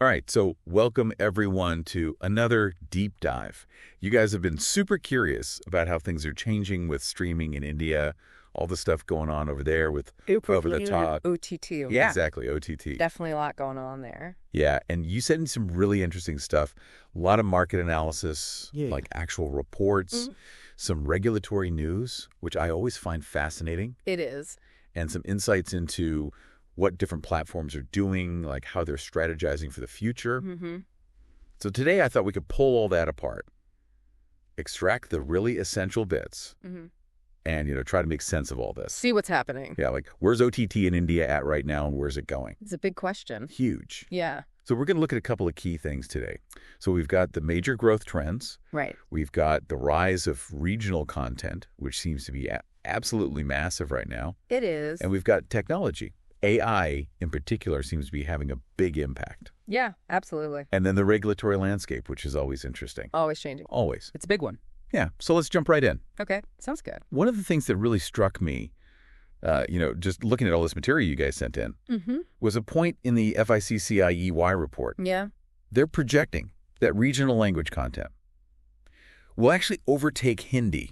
All right, so welcome everyone to another deep dive. You guys have been super curious about how things are changing with streaming in India, all the stuff going on over there with over the top. OTT. Yeah, exactly, OTT. Definitely a lot going on there. Yeah, and you sent in some really interesting stuff. A lot of market analysis, like actual reports, some regulatory news, which I always find fascinating. It is. And some insights into what different platforms are doing, like how they're strategizing for the future. So today I thought we could pull all that apart, extract the really essential bits, and try to make sense of all this. See what's happening. Yeah, like where's OTT in India at right now and where's it going? It's a big question. Huge. Yeah. So we're going to look at a couple of key things today. So we've got the major growth trends. Right. We've got the rise of regional content, which seems to be absolutely massive right now. It is. And we've got technology. AI, in particular, seems to be having a big impact. Yeah, absolutely. And then the regulatory landscape, which is always interesting. Always changing. Always. It's a big one. Yeah, so let's jump right in. Okay, sounds good. One of the things that really struck me, just looking at all this material you guys sent in, was a point in the FICCIEY report. Yeah. They're projecting that regional language content will actually overtake Hindi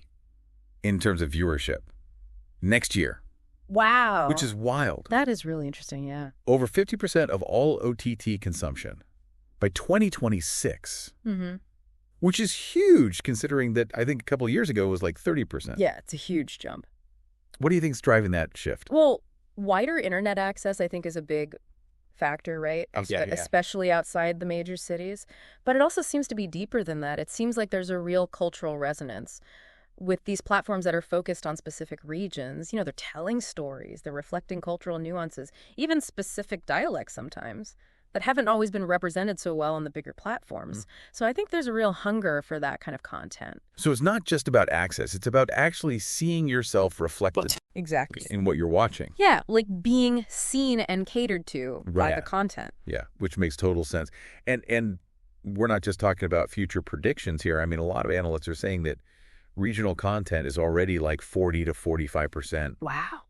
in terms of viewership next year. Wow. Which is wild. That is really interesting, yeah. Over 50% of all OTT consumption by 2026, which is huge considering that I think a couple of years ago it was like 30%. Yeah, it's a huge jump. What do you think is driving that shift? Well, wider internet access, I think, is a big factor, right? Especially outside the major cities. But it also seems to be deeper than that. It seems like there's a real cultural resonance with these platforms that are focused on specific regions. They're telling stories, they're reflecting cultural nuances, even specific dialects sometimes that haven't always been represented so well on the bigger platforms. So I think there's a real hunger for that kind of content. So it's not just about access, it's about actually seeing yourself reflected Exactly. in what you're watching. Yeah, like being seen and catered to by the content. Yeah, which makes total sense. And we're not just talking about future predictions here. I mean, a lot of analysts are saying that regional content is already like 40 to 45%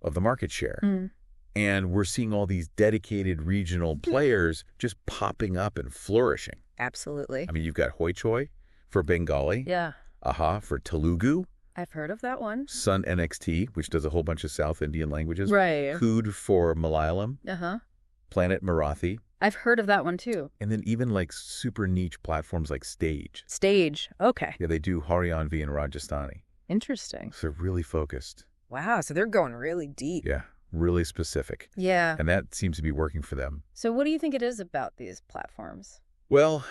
of the market share. And we're seeing all these dedicated regional players just popping up and flourishing. Absolutely. I mean, you've got Hoi Choi for Bengali. Yeah. Aha for Telugu. I've heard of that one. Sun NXT, which does a whole bunch of South Indian languages. Right. Hood for Malayalam. Planet Marathi. I've heard of that one too. And then even like super niche platforms like Stage. Stage. Okay. Yeah, they do Haryanvi and Rajasthani. Interesting. So they're really focused. Wow, so they're going really deep. Yeah, really specific. Yeah. And that seems to be working for them. So what do you think it is about these platforms? Well,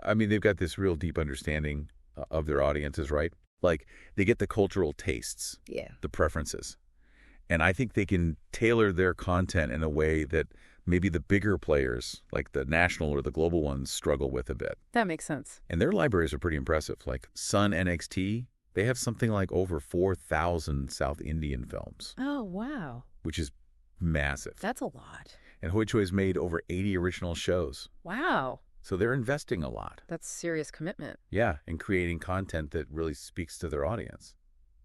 I mean, they've got this real deep understanding of their audiences, right? Like, they get the cultural tastes, the preferences. And I think they can tailor their content in a way that maybe the bigger players, like the national or the global ones, struggle with a bit. That makes sense. And their libraries are pretty impressive. Like Sun NXT, they have something like over 4,000 South Indian films. Oh, wow. Which is massive. That's a lot. And Hoi Choi's made over 80 original shows. Wow. So they're investing a lot. That's serious commitment. Yeah, and creating content that really speaks to their audience.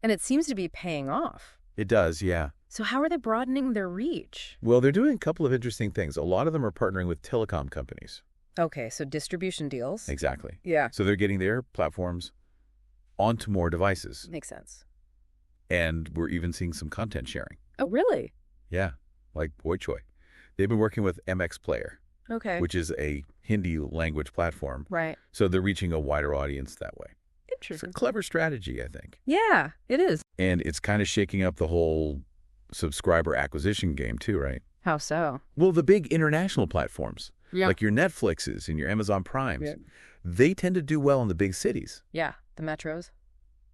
And it seems to be paying off. It does, yeah. So how are they broadening their reach? Well, they're doing a couple of interesting things. A lot of them are partnering with telecom companies. Okay, so distribution deals. Exactly. Yeah. So they're getting their platforms onto more devices. Makes sense. And we're even seeing some content sharing. Oh, really? Yeah, like Hoi Choi. They've been working with MX Player. Okay. Which is a Hindi language platform. Right. So they're reaching a wider audience that way. Interesting. It's a clever strategy, I think. Yeah, it is. And it's kind of shaking up the whole subscriber acquisition game too, right? How so? Well, the big international platforms, Yeah. like your Netflixes and your Amazon Primes, they tend to do well in the big cities. Yeah, the metros.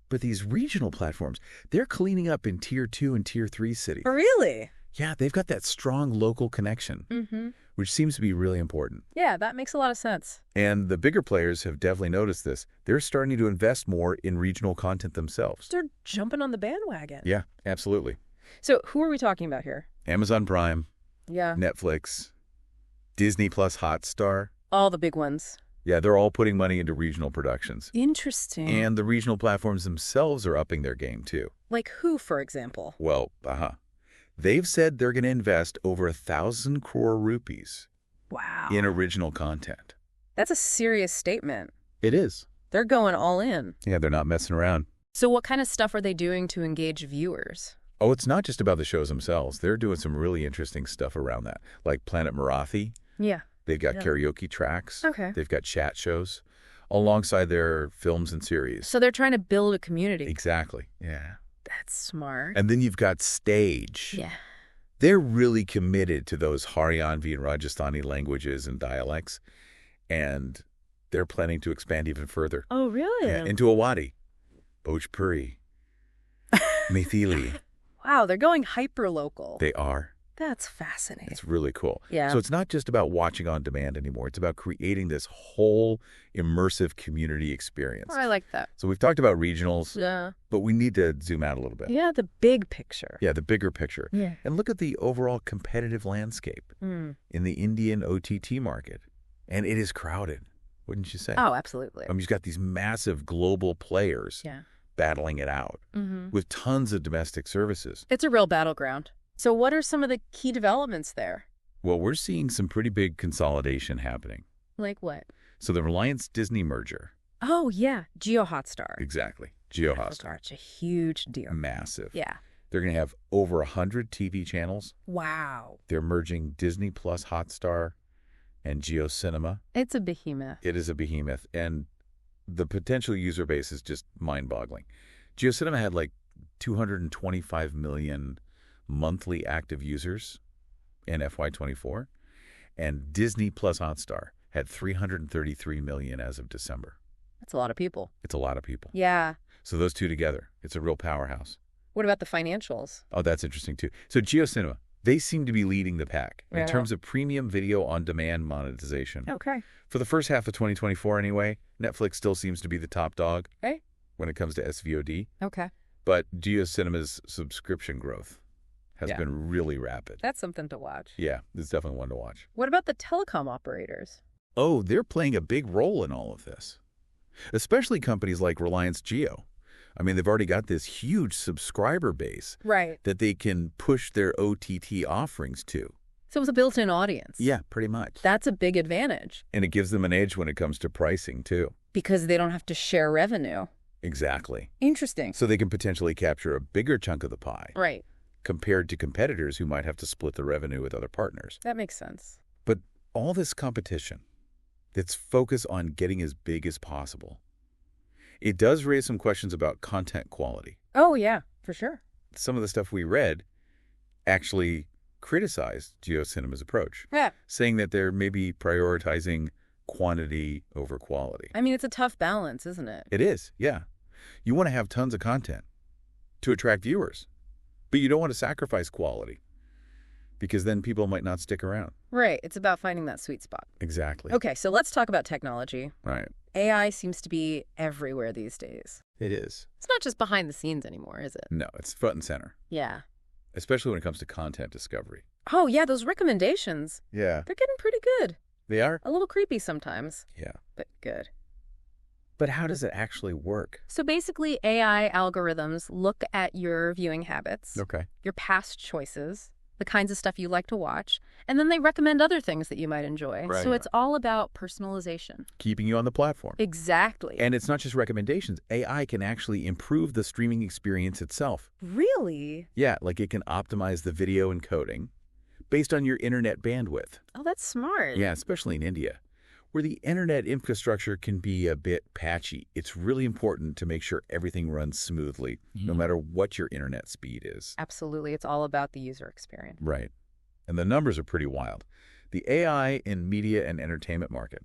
But these regional platforms, they're cleaning up in Tier 2 and Tier 3 cities. Really? Yeah, they've got that strong local connection, which seems to be really important. Yeah, that makes a lot of sense. And the bigger players have definitely noticed this. They're starting to invest more in regional content themselves. They're jumping on the bandwagon. Yeah, absolutely. So who are we talking about here? Amazon Prime, Yeah. Netflix, Disney Plus Hotstar. All the big ones. Yeah, they're all putting money into regional productions. Interesting. And the regional platforms themselves are upping their game, too. Like who, for example? Well, they've said they're going to invest over 1,000 crore rupees Wow. in original content. That's a serious statement. It is. They're going all in. Yeah, they're not messing around. So what kind of stuff are they doing to engage viewers? Oh, it's not just about the shows themselves. They're doing some really interesting stuff around that, like Planet Marathi. Yeah. They've got karaoke tracks. Okay. They've got chat shows alongside their films and series. So they're trying to build a community. Exactly. Yeah. That's smart. And then you've got Stage. Yeah. They're really committed to those Haryanvi and Rajasthani languages and dialects, and they're planning to expand even further. Oh, really? Yeah, into Awadhi, Bhojpuri, Maithili. Wow, they're going hyper-local. They are. That's fascinating. It's really cool. Yeah. So it's not just about watching on demand anymore. It's about creating this whole immersive community experience. Oh, I like that. So we've talked about regionals, Yeah. but we need to zoom out a little bit. Yeah, the big picture. Yeah, the bigger picture. Yeah. And look at the overall competitive landscape in the Indian OTT market. And it is crowded, wouldn't you say? Oh, absolutely. You've got these massive global players battling it out with tons of domestic services. It's a real battleground. So what are some of the key developments there? Well, we're seeing some pretty big consolidation happening. Like what? So the Reliance-Disney merger. Oh, yeah. Geo Hotstar. Exactly. Geo Hotstar. It's a huge deal. Massive. Yeah. They're going to have over 100 TV channels. Wow. They're merging Disney Plus Hotstar and Geo Cinema. It's a behemoth. It is a behemoth. And the potential user base is just mind-boggling. Geo Cinema had like 225 million monthly active users in FY24, and Disney Plus Hotstar had 333 million as of December. That's a lot of people. It's a lot of people. Yeah. So those two together, it's a real powerhouse. What about the financials? Oh, that's interesting too. So GeoCinema, they seem to be leading the pack in terms of premium video on demand monetization. Okay. For the first half of 2024 anyway, Netflix still seems to be the top dog when it comes to SVOD. Okay. But GeoCinema's subscription growth has been really rapid. That's something to watch. Yeah, it's definitely one to watch. What about the telecom operators? Oh, they're playing a big role in all of this, especially companies like Reliance Jio. I mean, they've already got this huge subscriber base that they can push their OTT offerings to. So it's a built-in audience. Yeah, pretty much. That's a big advantage. And it gives them an edge when it comes to pricing, too. Because they don't have to share revenue. Exactly. Interesting. So they can potentially capture a bigger chunk of the pie. Right. Compared to competitors who might have to split the revenue with other partners. That makes sense. But all this competition that's focused on getting as big as possible, it does raise some questions about content quality. Oh, yeah, for sure. Some of the stuff we read actually criticized GeoCinema's approach, saying that they're maybe prioritizing quantity over quality. I mean, it's a tough balance, isn't it? It is, yeah. You want to have tons of content to attract viewers, but you don't want to sacrifice quality because then people might not stick around. Right. It's about finding that sweet spot. Exactly. Okay, so let's talk about technology. Right. AI seems to be everywhere these days. It is. It's not just behind the scenes anymore, is it? No, it's front and center. Yeah. Especially when it comes to content discovery. Oh, yeah, those recommendations. Yeah. They're getting pretty good. They are? A little creepy sometimes. Yeah. But good. But how does it actually work? So basically, AI algorithms look at your viewing habits, your past choices, the kinds of stuff you like to watch, and then they recommend other things that you might enjoy. Right. So it's all about personalization. Keeping you on the platform. Exactly. And it's not just recommendations. AI can actually improve the streaming experience itself. Really? Yeah, like it can optimize the video encoding based on your internet bandwidth. Oh, that's smart. Yeah, especially in India, where the internet infrastructure can be a bit patchy. It's really important to make sure everything runs smoothly, no matter what your internet speed is. Absolutely. It's all about the user experience. Right. And the numbers are pretty wild. The AI in media and entertainment market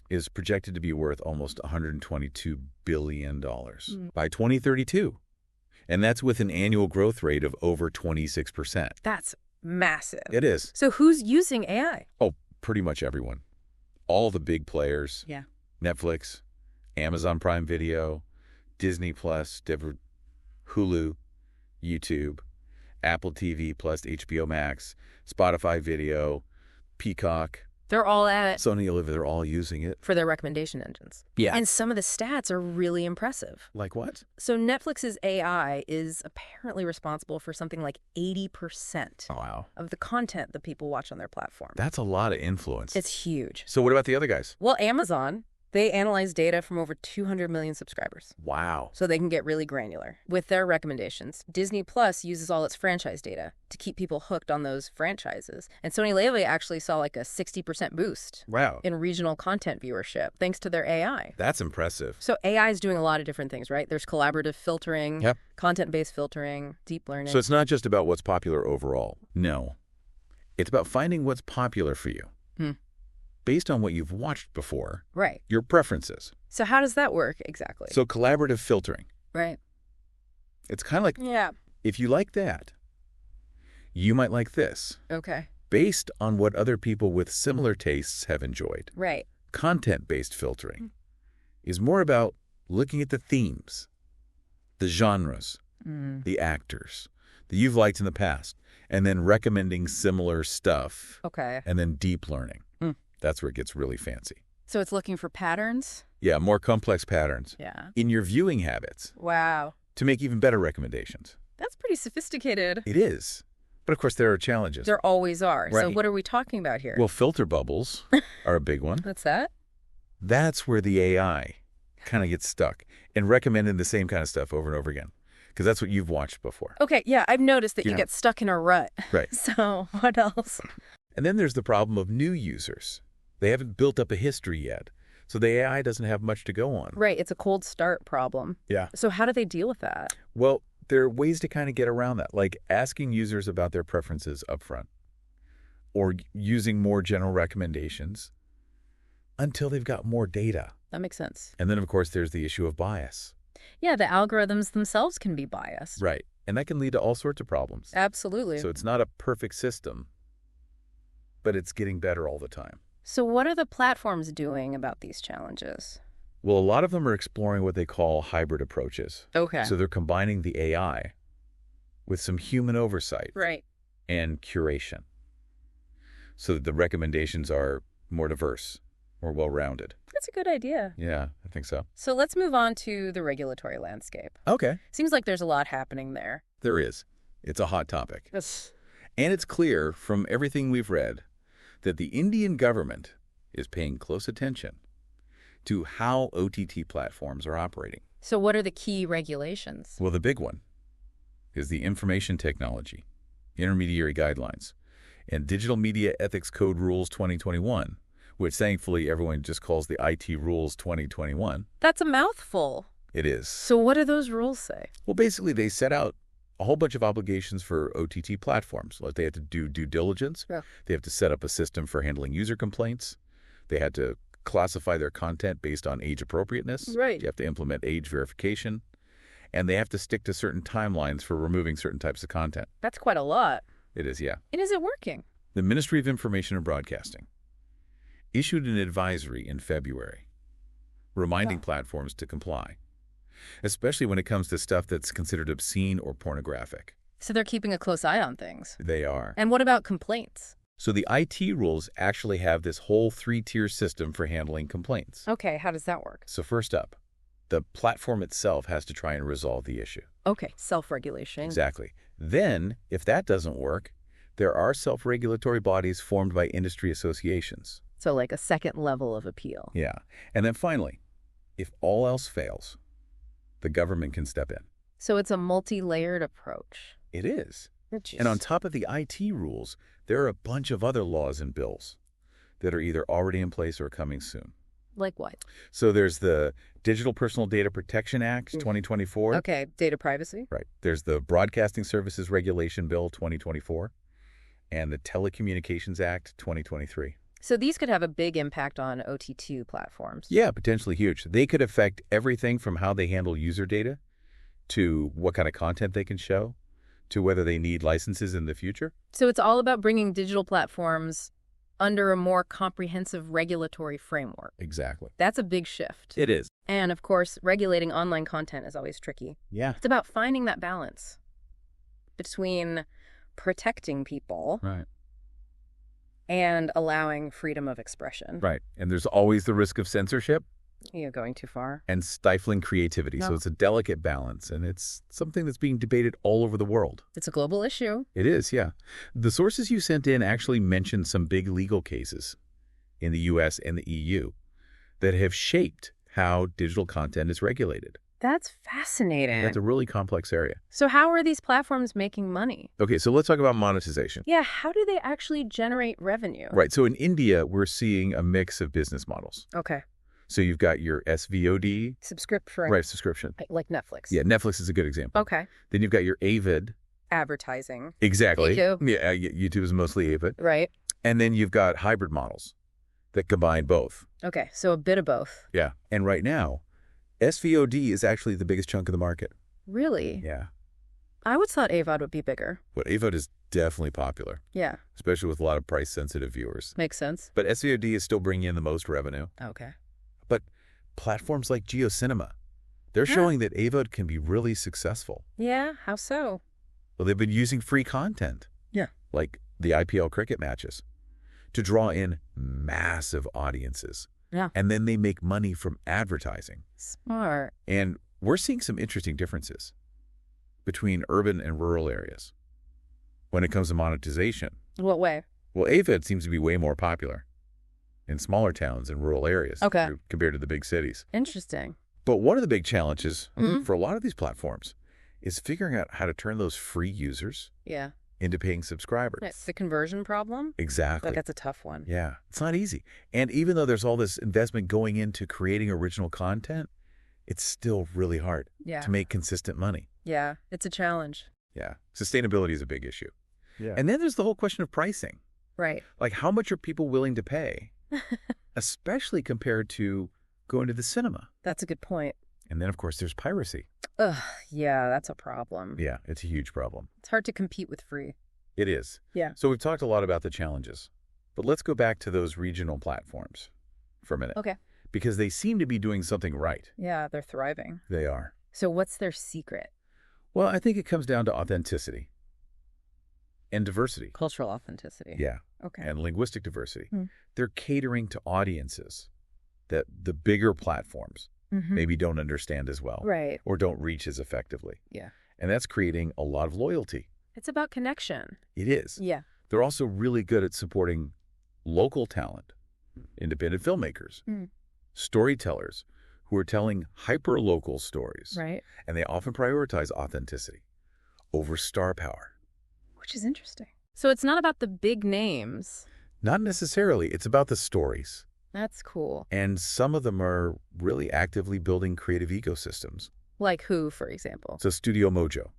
is projected to be worth almost $122 billion by 2032. And that's with an annual growth rate of over 26%. That's massive. It is. So who's using AI? Oh, pretty much everyone. All the big players. Yeah. Netflix, Amazon Prime Video, Disney Plus, Hulu, YouTube, Apple TV Plus, HBO Max, Spotify Video, Peacock. They're all at it. Sony, Olivia, they're all using it. For their recommendation engines. Yeah. And some of the stats are really impressive. Like what? So Netflix's AI is apparently responsible for something like 80% of the content that people watch on their platform. That's a lot of influence. It's huge. So what about the other guys? Well, Amazon, they analyze data from over 200 million subscribers. Wow. So they can get really granular with their recommendations. Disney Plus uses all its franchise data to keep people hooked on those franchises. And Sony Leve actually saw like a 60% boost in regional content viewership thanks to their AI. That's impressive. So AI is doing a lot of different things, right? There's collaborative filtering, content-based filtering, deep learning. So it's not just about what's popular overall. No. It's about finding what's popular for you. Based on what you've watched before. Right. Your preferences. So how does that work exactly? So collaborative filtering. Right. It's kind of like, if you like that, you might like this. Okay. Based on what other people with similar tastes have enjoyed. Right. Content-based filtering is more about looking at the themes, the genres, the actors that you've liked in the past, and then recommending similar stuff. Okay. And then deep learning. That's where it gets really fancy. So it's looking for patterns? Yeah, more complex patterns. Yeah. In your viewing habits. Wow. To make even better recommendations. That's pretty sophisticated. It is. But of course, there are challenges. There always are. Right. So what are we talking about here? Well, filter bubbles are a big one. What's that? That's where the AI kind of gets stuck and recommending the same kind of stuff over and over again. Because that's what you've watched before. Okay, yeah, I've noticed that you get stuck in a rut. Right. So what else? And then there's the problem of new users. They haven't built up a history yet. So the AI doesn't have much to go on. Right, it's a cold start problem. Yeah. So how do they deal with that? Well, there are ways to kind of get around that, like asking users about their preferences up front or using more general recommendations until they've got more data. That makes sense. And then, of course, there's the issue of bias. Yeah, the algorithms themselves can be biased. Right. And that can lead to all sorts of problems. Absolutely. So it's not a perfect system, but it's getting better all the time. So what are the platforms doing about these challenges? Well, a lot of them are exploring what they call hybrid approaches. Okay. So they're combining the AI with some human oversight. Right. And curation. So that the recommendations are more diverse, more well-rounded. That's a good idea. Yeah, I think so. So let's move on to the regulatory landscape. Okay. Seems like there's a lot happening there. There is. It's a hot topic. Yes. And it's clear from everything we've read that the Indian government is paying close attention to how OTT platforms are operating. So what are the key regulations? Well, the big one is the Information Technology, Intermediary Guidelines, and Digital Media Ethics Code Rules 2021, which thankfully everyone just calls the IT Rules 2021. That's a mouthful. It is. So what do those rules say? Well, basically, they set out a whole bunch of obligations for OTT platforms. Like they have to do due diligence. Yeah. They have to set up a system for handling user complaints. They had to classify their content based on age appropriateness. Right. You have to implement age verification. And they have to stick to certain timelines for removing certain types of content. That's quite a lot. It is, yeah. And is it working? The Ministry of Information and Broadcasting issued an advisory in February reminding platforms to comply, especially when it comes to stuff that's considered obscene or pornographic. So they're keeping a close eye on things. They are. And what about complaints? So the IT rules actually have this whole 3-tier system for handling complaints. Okay, how does that work? So first up, the platform itself has to try and resolve the issue. Okay, self-regulation. Exactly. Then, if that doesn't work, there are self-regulatory bodies formed by industry associations. So like a second level of appeal. Yeah. And then finally, if all else fails, the government can step in. So it's a multi-layered approach. It is. And on top of the IT rules, there are a bunch of other laws and bills that are either already in place or coming soon. Like what? So there's the Digital Personal Data Protection Act 2024. Okay, data privacy. Right. There's the Broadcasting Services Regulation Bill 2024 and the Telecommunications Act 2023. So these could have a big impact on OTT platforms. Yeah, potentially huge. They could affect everything from how they handle user data to what kind of content they can show to whether they need licenses in the future. So it's all about bringing digital platforms under a more comprehensive regulatory framework. Exactly. That's a big shift. It is. And of course, regulating online content is always tricky. Yeah. It's about finding that balance between protecting people right. and allowing freedom of expression. Right. And there's always the risk of censorship. Yeah, going too far. And stifling creativity. No. So it's a delicate balance, and it's something that's being debated all over the world. It's a global issue. It is, yeah. The sources you sent in actually mentioned some big legal cases in the U.S. and the EU that have shaped how digital content is regulated. That's fascinating. That's a really complex area. So how are these platforms making money? Okay, so let's talk about monetization. Yeah, how do they actually generate revenue? Right, so in India, we're seeing a mix of business models. Okay. So you've got your SVOD. Subscription. Right, subscription. Like Netflix. Yeah, Netflix is a good example. Okay. Then you've got your AVOD. Advertising. Exactly. YouTube. Yeah, YouTube is mostly AVOD. Right. And then you've got hybrid models that combine both. Okay, so a bit of both. Yeah. And right now, SVOD is actually the biggest chunk of the market. Really? Yeah. I would thought AVOD would be bigger. But AVOD is definitely popular. Yeah. Especially with a lot of price-sensitive viewers. Makes sense. But SVOD is still bringing in the most revenue. Okay. But platforms like GeoCinema, they're showing that AVOD can be really successful. Yeah, how so? Well, they've been using free content. Yeah. Like the IPL cricket matches to draw in massive audiences. Yeah. And then they make money from advertising. Smart. And we're seeing some interesting differences between urban and rural areas when it comes to monetization. What way? Well, AVOD seems to be way more popular in smaller towns and rural areas compared to the big cities. Interesting. But one of the big challenges for a lot of these platforms is figuring out how to turn those free users into paying subscribers. It's the conversion problem? Exactly. That's a tough one. Yeah, it's not easy. And even though there's all this investment going into creating original content, it's still really hard to make consistent money. Yeah, it's a challenge. Yeah. Sustainability is a big issue. Yeah. And then there's the whole question of pricing. Right. Like, how much are people willing to pay, especially compared to going to the cinema? That's a good point. And then, of course, there's piracy. Ugh, yeah, that's a problem. Yeah, it's a huge problem. It's hard to compete with free. It is. Yeah. So we've talked a lot about the challenges, but let's go back to those regional platforms for a minute. Okay. Because they seem to be doing something right. Yeah, they're thriving. They are. So what's their secret? Well, I think it comes down to authenticity and diversity. Cultural authenticity. Yeah. Okay. And linguistic diversity. They're catering to audiences that the bigger platforms maybe don't understand as well. Right. Or don't reach as effectively. Yeah. And that's creating a lot of loyalty. It's about connection. It is. Yeah. They're also really good at supporting local talent, independent filmmakers, storytellers who are telling hyper-local stories. Right. And they often prioritize authenticity over star power. Which is interesting. So it's not about the big names. Not necessarily. It's about the stories. That's cool. And some of them are really actively building creative ecosystems. Like who, for example? So Studio Mojo.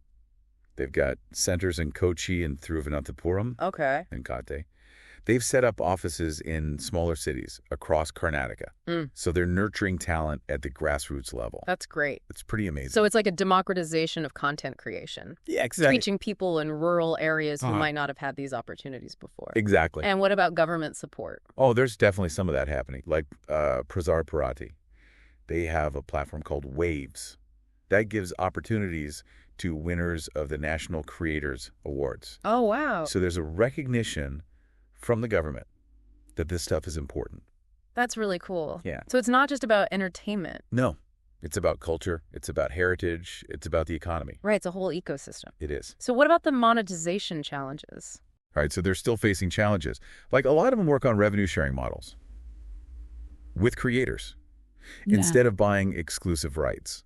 They've got centers in Kochi and Thiruvananthapuram and Kate. They've set up offices in smaller cities across Karnataka. So they're nurturing talent at the grassroots level. That's great. It's pretty amazing. So it's like a democratization of content creation. Yeah, exactly. Reaching people in rural areas who might not have had these opportunities before. Exactly. And what about government support? Oh, there's definitely some of that happening. Like Prasar Bharati. They have a platform called Waves. That gives opportunities to winners of the National Creators Awards. Oh, wow. So there's a recognition from the government that this stuff is important. That's really cool. Yeah. So it's not just about entertainment. No. It's about culture. It's about heritage. It's about the economy. Right. It's a whole ecosystem. It is. So what about the monetization challenges? All right. So they're still facing challenges. Like a lot of them work on revenue sharing models with creators instead of buying exclusive rights.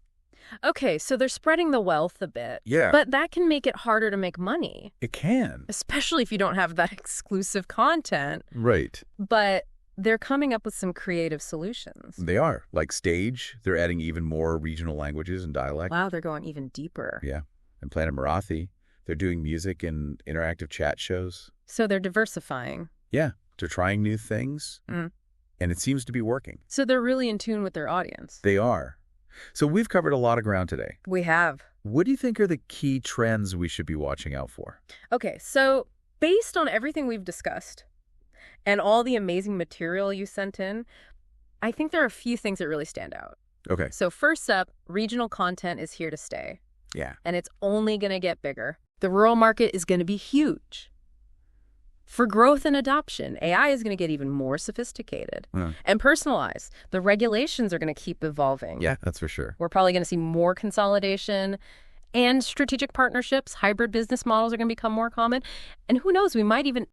Okay, so they're spreading the wealth a bit. Yeah. But that can make it harder to make money. It can. Especially if you don't have that exclusive content. Right. But they're coming up with some creative solutions. They are. Like Stage, they're adding even more regional languages and dialect. Wow, they're going even deeper. Yeah. And Planet Marathi, they're doing music and interactive chat shows. So they're diversifying. Yeah. They're trying new things. And it seems to be working. So they're really in tune with their audience. They are. So we've covered a lot of ground today. We have. What do you think are the key trends we should be watching out for? Okay, so based on everything we've discussed and all the amazing material you sent in, I think there are a few things that really stand out. Okay. So first up, regional content is here to stay. Yeah. And it's only going to get bigger. The rural market is going to be huge. for growth and adoption. AI is going to get even more sophisticated and personalized. The regulations are going to keep evolving. Yeah, that's for sure. We're probably going to see more consolidation and strategic partnerships. Hybrid business models are going to become more common. And who knows, we might even